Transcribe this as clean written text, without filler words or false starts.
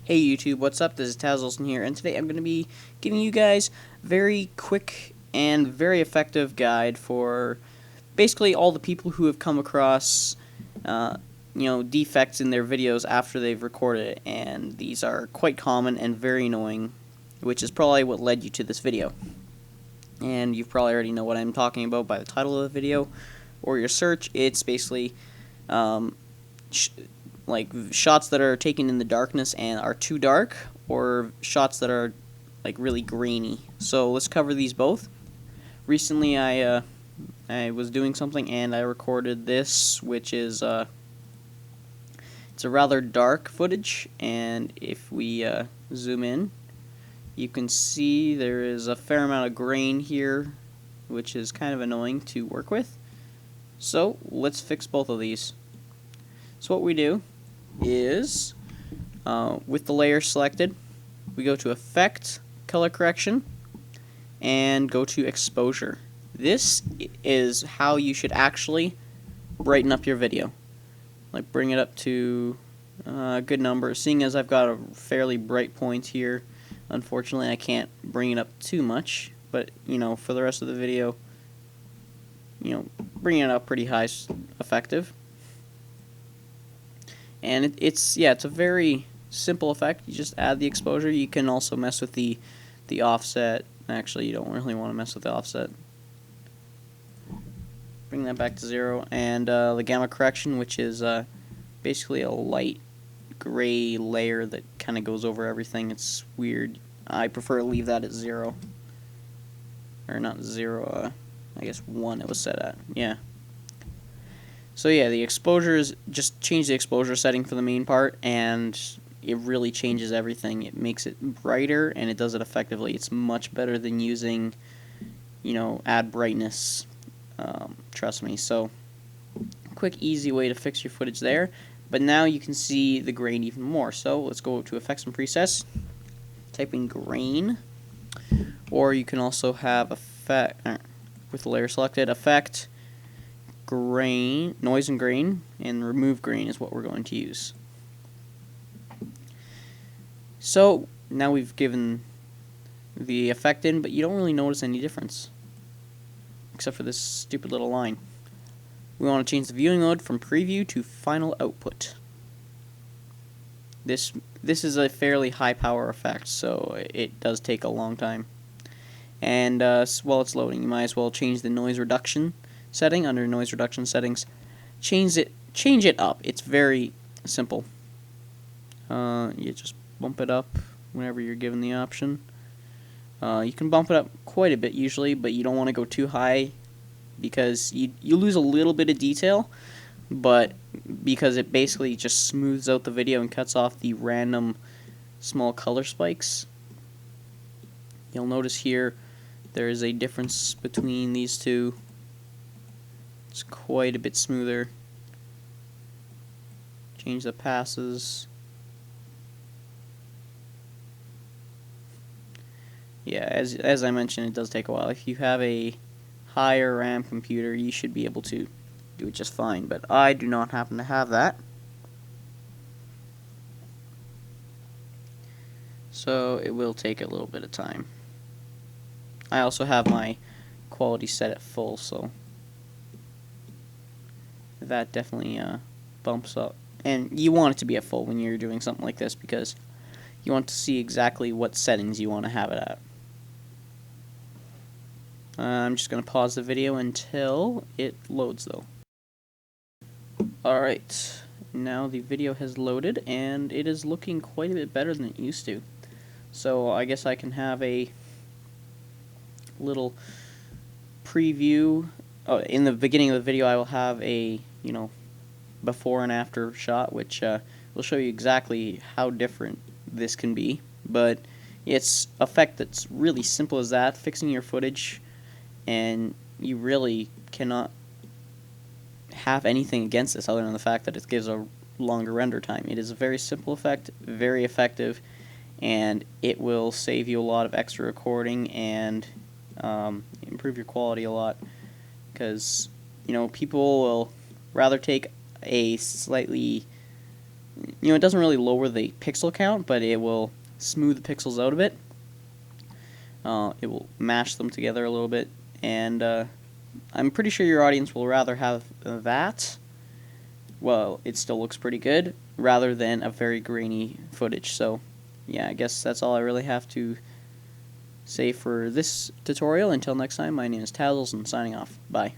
Hey YouTube, what's up? This is Taz Olson here, and today I'm going to be giving you guys a very quick and very effective guide for basically all the people who have come across, defects in their videos after they've recorded it, and these are quite common and very annoying, which is probably what led you to this video. And you probably already know what I'm talking about by the title of the video or your search. It's basically like shots that are taken in the darkness and are too dark, or shots that are like really grainy. So let's cover these both. Recently I was doing something and I recorded this, which is it's a rather dark footage, and if we zoom in, you can see there is a fair amount of grain here, which is kind of annoying to work with. So let's fix both of these. So what we do is, with the layer selected, we go to Effect, Color Correction, and go to Exposure. This is how you should actually brighten up your video. Like, bring it up to a good number. Seeing as I've got a fairly bright point here, unfortunately I can't bring it up too much, but for the rest of the video, bringing it up pretty high is effective. And it's a very simple effect. You just add the exposure. You can also mess with the offset. Actually, you don't really want to mess with the offset. Bring that back to 0. And the gamma correction, which is basically a light gray layer that kind of goes over everything. It's weird. I prefer to leave that at 0. Or not 0, I guess 1 it was set at. Yeah. So yeah, the exposure is just change the exposure setting for the main part, and it really changes everything. It makes it brighter, and it does it effectively. It's much better than using, add brightness. Trust me. So, quick, easy way to fix your footage there. But now you can see the grain even more. So let's go to Effects and Presets. Type in grain, or you can also have effect with the layer selected. Effect. Grain, noise and grain, and remove grain is what we're going to use. So now we've given the effect in, but you don't really notice any difference except for this stupid little line. We want to change the viewing mode from preview to final output. This is a fairly high power effect, so it does take a long time. And while it's loading, you might as well change the noise reduction setting. Under noise reduction settings, change it up. It's very simple. You just bump it up whenever you're given the option. You can bump it up quite a bit usually, but you don't want to go too high because you lose a little bit of detail, but because it basically just smooths out the video and cuts off the random small color spikes. You'll notice here there is a difference between these two. It's quite a bit smoother. Change the passes. Yeah, as I mentioned, it does take a while. If you have a higher RAM computer, you should be able to do it just fine, but I do not happen to have that. So it will take a little bit of time. I also have my quality set at full, so that definitely bumps up. And you want it to be at full when you're doing something like this, because you want to see exactly what settings you want to have it at. I'm just going to pause the video until it loads, though. Alright, now the video has loaded, and it is looking quite a bit better than it used to. So I guess I can have a little preview. Oh, in the beginning of the video I will have a before and after shot, which will show you exactly how different this can be. But it's an effect that's really simple as that, fixing your footage, and you really cannot have anything against this other than the fact that it gives a longer render time. It is a very simple effect, very effective, and it will save you a lot of extra recording and improve your quality a lot, because people will rather take a slightly you know, it doesn't really lower the pixel count, but it will smooth the pixels out a bit. It will mash them together a little bit, and I'm pretty sure your audience will rather have that, well, it still looks pretty good, rather than a very grainy footage. So, yeah, I guess that's all I really have to say for this tutorial. Until next time, my name is Tazzles, and signing off. Bye.